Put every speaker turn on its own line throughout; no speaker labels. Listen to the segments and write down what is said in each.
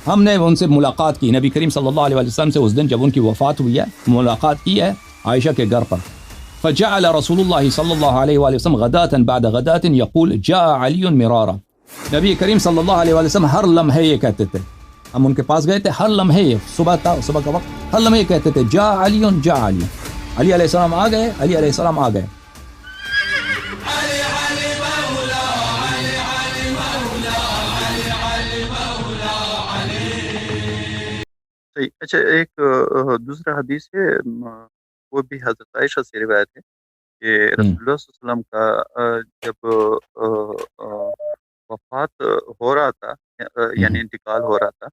ہم نے ان سے ملاقات کی، نبی کریم صلی اللہ علیہ وسلم سے اس دن جب ان کی وفات ہوئی ہے ملاقات کی ہے عائشہ کے گھر پر. فجعل رسول اللہ صلی اللہ علیہ وسلم غداة بعد غداة يقول جاء علی مرارا. نبی کریم صلی اللہ علیہ وسلم ہر لمحے یہ کہتے تھے، ہم ان کے پاس گئے تھے، ہر لمحے یہ صبح کا وقت ہر لمحے کہتے تھے جاء علی جاء علی، علی علیہ السلام آ گئے، علی علیہ السلام آ گئے.
اچھا، ایک دوسرا حدیث ہے، وہ بھی حضرت عائشہ سے روایت ہے کہ رسول اللہ صلی اللہ علیہ وسلم کا جب وفات ہو رہا تھا، یعنی انتقال ہو رہا تھا،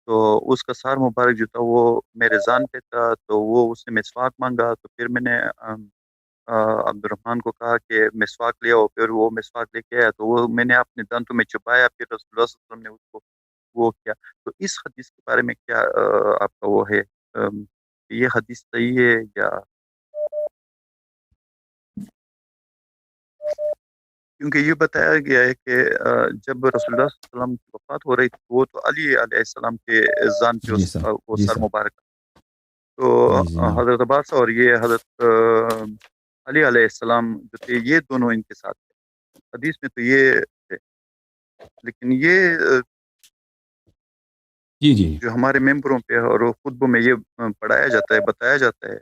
تو اس کا سار مبارک جو تھا وہ میرے ذان پہ تھا، تو وہ اس نے مسواک مانگا، تو پھر میں نے عبد الرحمن کو کہا کہ مسواک لے آؤ، پھر وہ مسواک لے کے آیا، تو وہ میں نے اپنے دانتوں میں چبایا، پھر رسول اللہ صلی اللہ علیہ وسلم نے اس کو وہ کیا. تو اس حدیث کے بارے میں کیا آپ کا وہ ہے، یہ حدیث صحیح ہے یا؟ کیونکہ یہ بتایا گیا ہے کہ جب رسول اللہ صلی اللہ علیہ وسلم کی وفات ہو رہی تھی، وہ تو علی علیہ السلام کے ذان پہ وہ سر مبارک، تو حضرت عباس اور یہ حضرت علی علیہ السلام جو تھے، یہ دونوں ان کے ساتھ تھے حدیث میں، تو یہ تھے. لیکن یہ
جی
جو ہمارے ممبروں پہ اور خطبوں میں یہ پڑھایا جاتا ہے، بتایا جاتا ہے.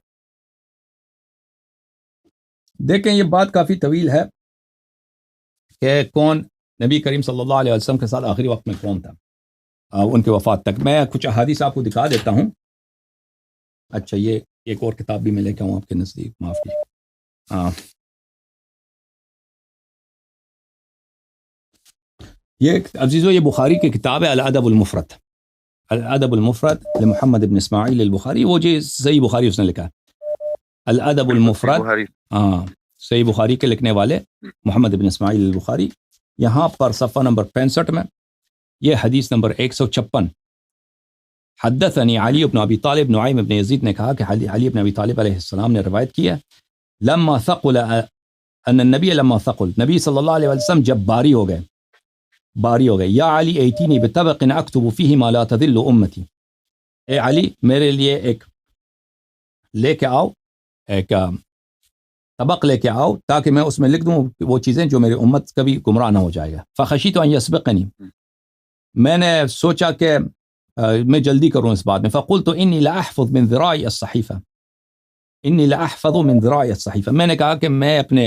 دیکھیں یہ بات کافی طویل ہے کہ کون نبی کریم صلی اللہ علیہ وسلم کے ساتھ آخری وقت میں کون تھا ان کے وفات تک. میں کچھ احادیث آپ کو دکھا دیتا ہوں. اچھا، یہ ایک اور کتاب بھی میں لے کے آؤں آپ کے نزدیک، معاف کیجیے. یہ عزیزو یہ بخاری کی کتاب ہے الادب المفرد، الادب المفرد لمحمد ابن اسماعیل البخاری، وہ جی صحیح بخاری اس نے لکھا ہے الادب المفرد. صحیح بخاری کے لکھنے والے محمد ابن اسماعیل البخاری. یہاں پر صفحہ نمبر 65 میں یہ حدیث نمبر 156، حدثنی علی بن ابی طالب، نعیم ابن یزید نے کہا کہ علی بن ابی طالب علیہ السلام نے روایت کی ہے، لما ثقل ان النبی لما ثقل، نبی صلی اللہ علیہ وسلم جب باری ہو گئے، یا علی ایتینی بطبق اکتب فیہ ما لا تذل امتی، اے علی میرے لیے ایک لے کے آؤ، ایک طبق لے کے آؤ تاکہ میں اس میں لکھ دوں وہ چیزیں جو میری امت کبھی گمراہ نہ ہو جائے گا. فخشیت ان یسبقنی، میں نے سوچا کہ میں جلدی کروں اس بات میں. فقلت انی لاحفظ من ذراعی الصحیفہ، انی لاحفظ من ذراعی الصحیفہ، میں نے کہا کہ میں اپنے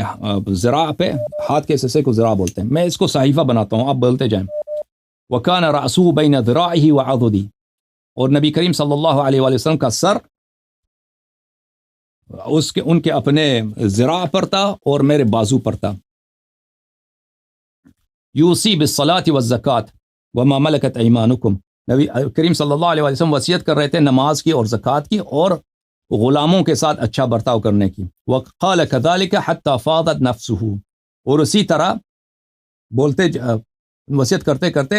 ذراع پہ، ہاتھ کے حصے کو ذراع بولتے ہیں، میں اس کو صحیفہ بناتا ہوں، آپ بولتے جائیں. وکان رأسہ بین ذراعہ وعضدی، اور نبی کریم صلی اللہ علیہ وآلہ وسلم کا سر ان کے اپنے ذراع پر تھا اور میرے بازو پر تھا. یوصی بالصلاۃ والزکوٰۃ وما ملکت ایمانکم، نبی کریم صلی اللہ علیہ وسلم وصیت کر رہے تھے نماز کی اور زکوٰۃ کی اور غلاموں کے ساتھ اچھا برتاؤ کرنے کی. وقال كذلك حتى فاضت نفسه، اور اسی طرح بولتے وصیت کرتے کرتے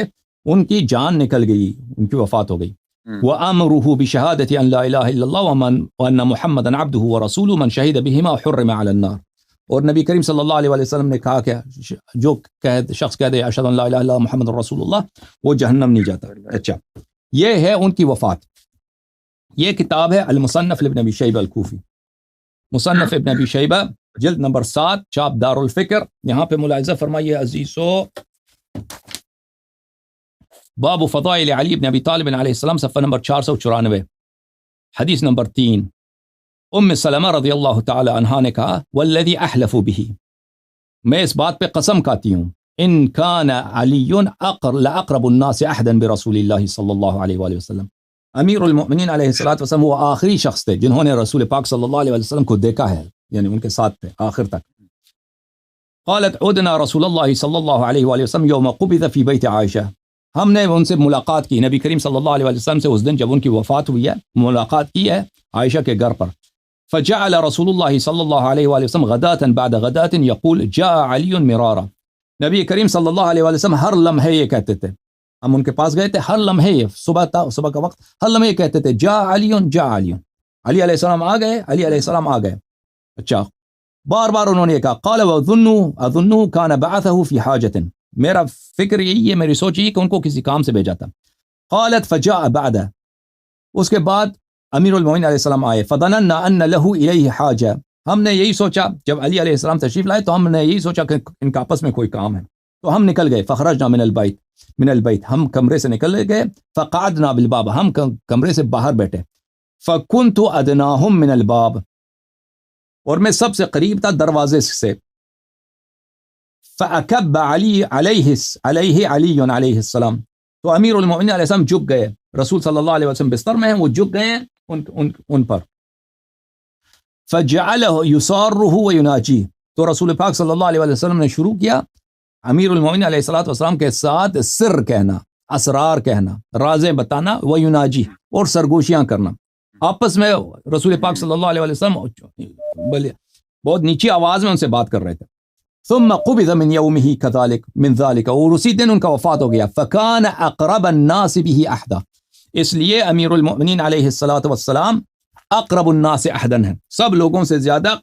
ان کی جان نکل گئی، ان کی وفات ہو گئی. وَأَمْرُهُ بِشَهَادَةِ أَنْ لَا إِلَهَ إِلَّا اللَّهُ وَأَنَّ مُحَمَّدًا عَبْدُهُ وَرَسُولُهُ مَنْ شَهِدَ بِهِمَا حُرِّمَ عَلَى النَّارِ. اور نبی کریم صلی اللہ علیہ وسلم نے کہا کہ جو شخص کہہ دے اشہد ان لا الہ الا اللہ محمد رسول اللہ، وہ جہنم نہیں جاتا. اچھا، یہ ہے ان کی وفات. یہ کتاب ہے المصنف لابن ابی شیبہ الکوفی، مصنف ابن ابی شیبہ جلد نمبر 7، چاپ دار الفکر. یہاں پہ ملاحظہ فرمائیے عزیزو، باب فضائل علی بن ابی طالب علیہ السلام، صفحہ نمبر 494، حدیث نمبر 3. ام سلمہ رضی اللہ تعالی عنہا نے کہا والذی احلف به، میں اس بات پہ قسم کھاتی ہوں، ان کان علی لاقرب الناس عہدا برسول اللہ صلی اللہ علیہ وآلہ وسلم، امیر المؤمنین علیہ الصلوۃ والسلام وہ آخری شخص تھے جنہوں نے رسول پاک صلی اللہ علیہ وسلم کو دیکھا ہے، یعنی ان کے ساتھ تھے آخر تک. قالت عدنا رسول اللہ صلی اللہ علیہ وآلہ وسلم یوم قبض فی بیت عائشہ، ہم نے ان سے ملاقات کی، نبی کریم صلی اللہ علیہ وسلم سے اس دن جب ان کی وفات ہوئی ہے ملاقات کی ہے عائشہ کے گھر پر. فجعل رسول اللہ صلی اللہ علیہ وآلہ وسلم غداة بعد غداة یقول جاء علی مرارا، نبی کریم صلی اللہ علیہ وآلہ وسلم ہر لمحے یہ کہتے تھے، ہم ان کے پاس گئے تھے، ہر لمحے یہ صبح کا وقت ہر لمحے یہ کہتے تھے جاء علی جاء علی، علی علیہ السلام آ گئے، علی علیہ السلام آ گئے. اچھا، بار بار انہوں نے یہ کہا. قال اظن كان بعثه في حاجة، میرا فکر یہی ہے، میری سوچ یہی کہ ان کو کسی کام سے بھیجا تھا. قالت فجاء بعد، اس کے بعد امیر المومنین علیہ السلام آئے، فظننا ان له الیہ حاجہ، ہم نے یہی سوچا جب علی علیہ السلام تشریف لائے تو ہم نے یہی سوچا کہ ان کا آپس میں کوئی کام ہے، تو ہم نکل گئے، فخرجنا من البیت، ہم کمرے سے نکل گئے، فقعدنا بالباب، ہم کمرے سے باہر بیٹھے، فکنت ادناہم من الباب، اور میں سب سے قریب تھا دروازے سے، فاکب علیہ علیہ السلام، تو امیر المومنین علیہ السلام جھک گئے، رسول صلی اللہ علیہ وسلم بستر میں ہیں، وہ جھک گئے ہیں ان پر، فجعلہ یصارہ ویناجیہ، تو رسول پاک صلی اللہ علیہ وسلم نے شروع کیا امیر المومنین علیہ الصلوۃ والسلام کے ساتھ سر کہنا، اسرار کہنا، رازیں بتانا، ویناجیہ، اور سرگوشیاں کرنا، آپس میں رسول پاک صلی اللہ علیہ وسلم بہت نیچی آواز میں ان سے بات کر رہے تھے، ثم قبض من یومہ کذالک من ذالک، اور اسی دن ان کا وفات ہو گیا، فکان اقرب الناس به عہدا، اس لیے امیر المؤمنین علیہ الصلوۃ والسلام اقرب الناس عہدا ہیں، سب لوگوں سے زیادہ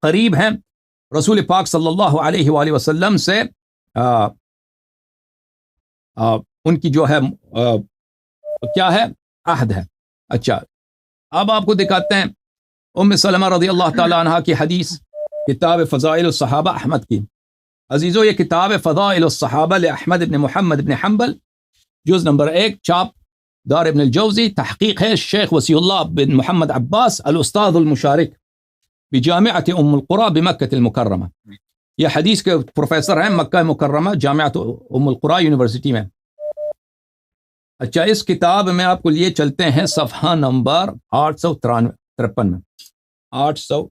قریب ہیں رسول پاک صلی اللہ علیہ وآلہ وسلم سے، ان کی جو ہے کیا ہے، عہد ہے۔ اچھا، اب آپ کو دکھاتے ہیں ام سلمہ رضی اللہ تعالی عنہ کی حدیث، کتاب فضائل الصحابہ احمد کی، عزیزو یہ کتاب فضائل الصحابہ لأحمد بن محمد بن حنبل، جز نمبر 1، چاپ دار ابن الجوزی، تحقیق ہے شیخ وسیع اللہ بن محمد عباس الاستاذ المشارک بجامعۃ ام القری بمکہ المکرمہ، یہ حدیث کے پروفیسر ہیں مکہ مکرمہ جامعۃ ام القری یونیورسٹی میں۔ اچھا، اس کتاب میں آپ کو لیے چلتے ہیں صفحہ نمبر 853 میں، 800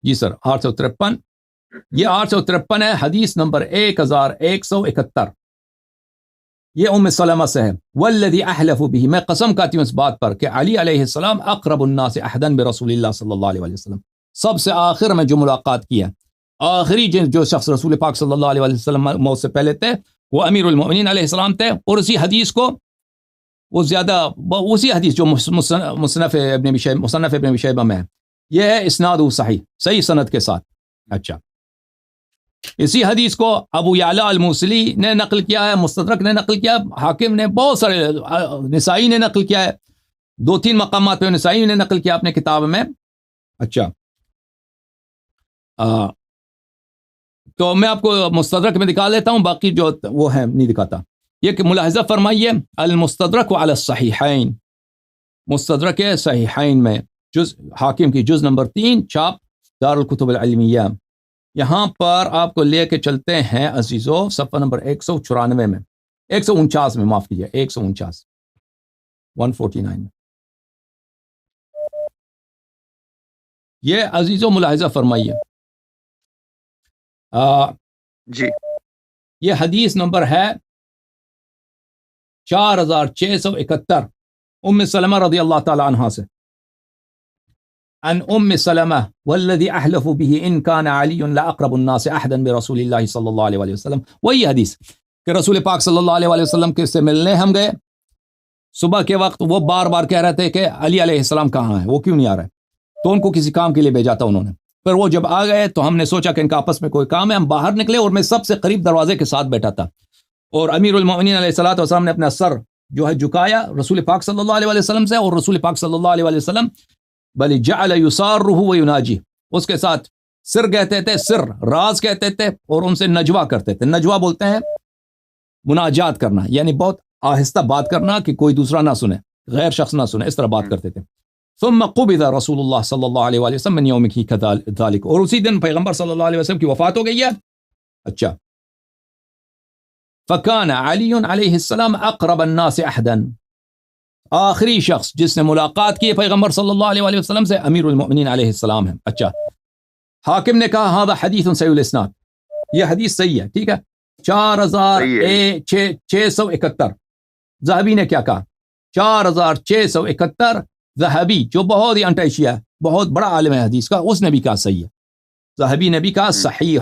جی سر 853، یہ 853 ہے، حدیث نمبر 1171، یہ ام سلمہ سے ہے، والذی احلف به، میں قسم کھاتی ہوں اس بات پر کہ علی علیہ السلام اقرب الناس عہدا برسول اللہ صلی اللہ علیہ وسلم، سب سے آخر میں جو ملاقات کی ہے، آخری جو شخص رسول پاک صلی اللہ علیہ وسلم موت سے پہلے تھے وہ امیر المؤمنین علیہ السلام تھے، اور اسی حدیث کو وہ زیادہ، اسی حدیث جو مصنف ابن شیبہ میں ہے، یہ ہے اسناد صحیح سند کے ساتھ۔ اچھا، اسی حدیث کو ابو یعلا الموصلی نے نقل کیا ہے، مستدرک نے نقل کیا، حاکم نے، بہت سارے، نسائی نے نقل کیا ہے، 2-3 مقامات پہ نسائی نے نقل کیا اپنے کتاب میں۔ اچھا، تو میں آپ کو مستدرک میں دکھا لیتا ہوں، باقی جو وہ ہے نہیں دکھاتا۔ یہ کہ ملاحظہ فرمائیے، المستدرک علی الصحیحین، مستدرک صحیحین میں حاکم کی جز نمبر 3، چاپ دار الکتب العلمیہ، یہاں پر آپ کو لے کے چلتے ہیں عزیزو صفحہ نمبر 194 میں، 149 میں، معاف کیجیے، 149 میں، یہ عزیزو ملاحظہ فرمائیے،
جی،
یہ حدیث نمبر ہے 4671 ام سلمہ رضی اللہ تعالی عنہ سے، عن ام سلمہ والذی احلف به ان کان علی لاقرب الناس عہدا برسول اللہ صلی اللہ علیہ وسلم، وہی حدیث کہ رسول پاک صلی اللہ علیہ وسلم کے سے ملنے ہم گئے صبح کے وقت، وہ بار بار کہہ رہے تھے کہ علی علیہ السلام کہاں ہے، وہ کیوں نہیں آ رہے، تو ان کو کسی کام کے لیے بھیجا تھا انہوں نے، پھر وہ جب آ گئے تو ہم نے سوچا کہ ان کا آپس میں کوئی کام ہے، ہم باہر نکلے اور میں سب سے قریب دروازے کے ساتھ بیٹھا تھا، اور امیر المؤمنین علیہ الصلوۃ والسلام نے اپنا سر جو ہے جھکایا رسول پاک صلی اللہ علیہ وسلم سے، اور رسول پاک صلی اللہ علیہ وسلم بل جعل یصارہ ویناجی، اس کے ساتھ سر کہتے تھے، سر راز کہتے تھے، اور ان سے نجوا کرتے تھے، نجوا بولتے ہیں مناجات کرنا، یعنی بہت آہستہ بات کرنا کہ کوئی دوسرا نہ سنے، غیر شخص نہ سنے، اس طرح بات کرتے تھے۔ ثم قبض رسول اللہ صلی اللہ علیہ وسلم من یومہ کذالک، اور اسی دن پیغمبر صلی اللہ علیہ وسلم کی وفات ہو گئی ہے۔ اچھا، فکان علی علیہ السلام اقرب الناس عہدا، آخری شخص جس نے ملاقات کی پیغمبر صلی اللہ علیہ وسلم سے امیر المؤمنین علیہ السلام ہے۔ اچھا، حاکم نے کہا ھذا حدیث صحیح الاسناد، یہ حدیث صحیح ہے، ٹھیک ہے، 4671۔ ذہبی نے کیا کہا، 4671، ذہبی جو بہت ہی انٹیشیا ہے، بہت بڑا عالم ہے حدیث کا، اس نے بھی کہا صحیح ہے، ذہبی نے بھی کہا صحیح،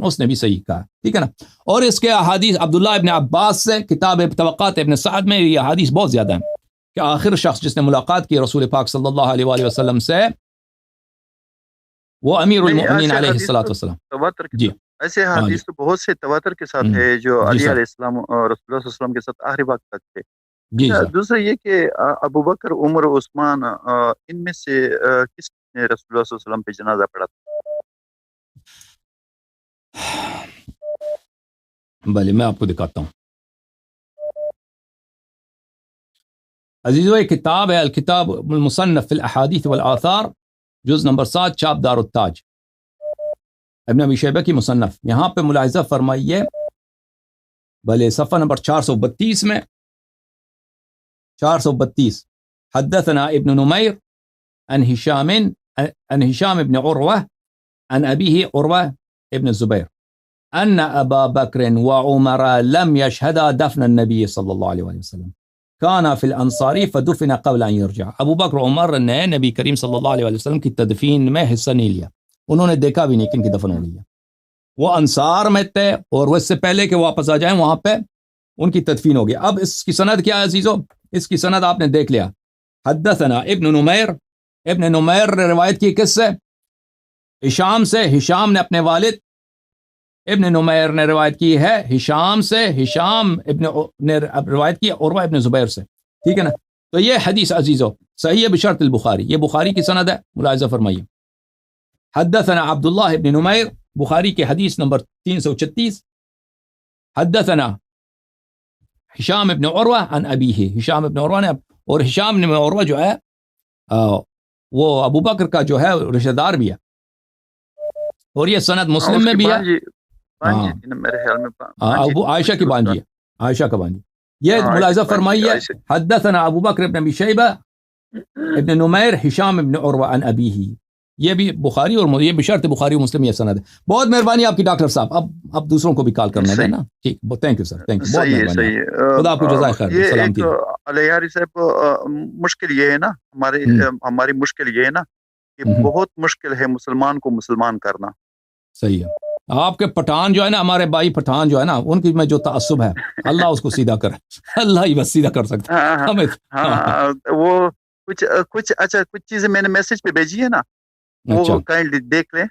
اس نے بھی صحیح کہا، ٹھیک ہے نا۔ اور اس کے احادیث عبداللہ ابن عباس سے، کتاب طبقات ابن سعد میں یہ احادیث بہت زیادہ ہیں کہ آخر شخص جس نے ملاقات کی رسول پاک صلی اللہ علیہ وآلہ وسلم سے وہ امیر المؤمنین علیہ الصلوۃ والسلام۔ جی
ایسے حدیث تو بہت سے تواتر کے ساتھ ہے جو علی علیہ السلام اور رسول اللہ صلی اللہ علیہ وسلم کے ساتھ آخری وقت تک تھے. دوسرا یہ کہ ابو بکر، عمر، عثمان، ان میں سے کس نے رسول اللہ صلی اللہ علیہ وسلم پہ جنازہ پڑھا تھا؟
بھلے میں آپ کو دکھاتا ہوں. عزیزو، ایک کتاب ہے الکتاب المصنف فی الاحادیث والآثار، جز نمبر 7، چاپ دار التاج، ابن ابی شیبہ کی مصنف. یہاں پہ ملاحظہ فرمائیے، بھلے صفحہ نمبر 432 میں، 432، حدثنا ابن نمیر عن هشام ابن عروہ عن ابیہ عروہ ابن الزبیر ان ابا بکر وعمر لم يشهدا دفن النبی صلی اللہ علیہ وسلم كان في الانصاری فدفن قبل ان يرجع. ابو بکر عمر نے نبی کریم صلی اللہ علیہ وسلم کی تدفین میں حصہ نہیں لیا، انہوں نے دیکھا بھی نہیں کہ ان کی دفن ہو گئی ہے. وہ انصار میں تھے اور وہ اس سے پہلے کہ واپس آ جائیں وہاں پہ ان کی تدفین ہو گئی. اب اس کی سند کیا ہے عزیزو؟ اس کی سند آپ نے دیکھ لیا. حدثنا ابن نمیر، ابن نمیر نے روایت کی کس سے؟ ہشام سے. ہشام نے اپنے والد ابن نمیر نے روایت کی ہے ہشام سے. ہشام نے روایت کی عروہ ابن زبیر سے. ٹھیک ہے نا؟ تو یہ حدیث عزیزو صحیح ہے بشرط البخاری، یہ بخاری کی سند ہے، ملاحظہ فرمائیے. حدثنا عبداللہ ابن نمیر، بخاری کے حدیث نمبر 336. حدثنا ہشام ابن عروہ عن ابیہ، ہشام ابن عروہ نے، اور ہشام ابن عروہ جو ہے وہ ابو بکر کا جو ہے رشتہ دار بھی ہے، اور یہ سند مسلم میں بھی ہے. ابو عائشہ کی بانجی ہے، عائشہ کا بانجی. یہ ملاحظہ فرمائیے، حدثنا ابو بکر ابن ابی شیبہ ابن نمیر ہشام ابن عروہ عن ابیہ. یہ بھی بخاری اور یہ بشرط بخاری و مسلم یہ سند ہے. بہت مہربانی آپ کی ڈاکٹر صاحب. اب دوسروں کو بھی کال کرنا ہے نا. ٹھیک، thank you sir, thank you, بہت مہربانی. خدا آپ کو جزائے خیر. سلامتی.
علیہ صاحب مشکل یہ ہے نا، ہماری مشکل یہ ہے نا کہ بہت مشکل ہے مسلمان کو مسلمان کرنا.
صحیح ہے. آپ کے پٹھان جو ہے نا، ہمارے بھائی پٹھان جو ہے نا، ان کی میں جو تعصب ہے، اللہ اس کو سیدھا کرے. اللہ ہی بس سیدھا کر سکتا ہے.
وہ کچھ اچھا کچھ چیزیں میں نے میسج پہ بھیجی ہے نا، وہ کائنڈلی دیکھ لیں.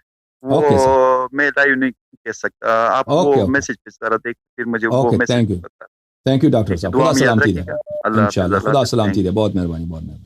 وہ میں لائیو نہیں کہہ سکتا، آپ وہ میسج پہ ذرا دیکھ پھر مجھے وہ میسج.
تھینک یو ڈاکٹر صاحب. خدا سلامتی دے. انشاءاللہ خدا سلامتی دے. بہت مہربانی، بہت مہربانی.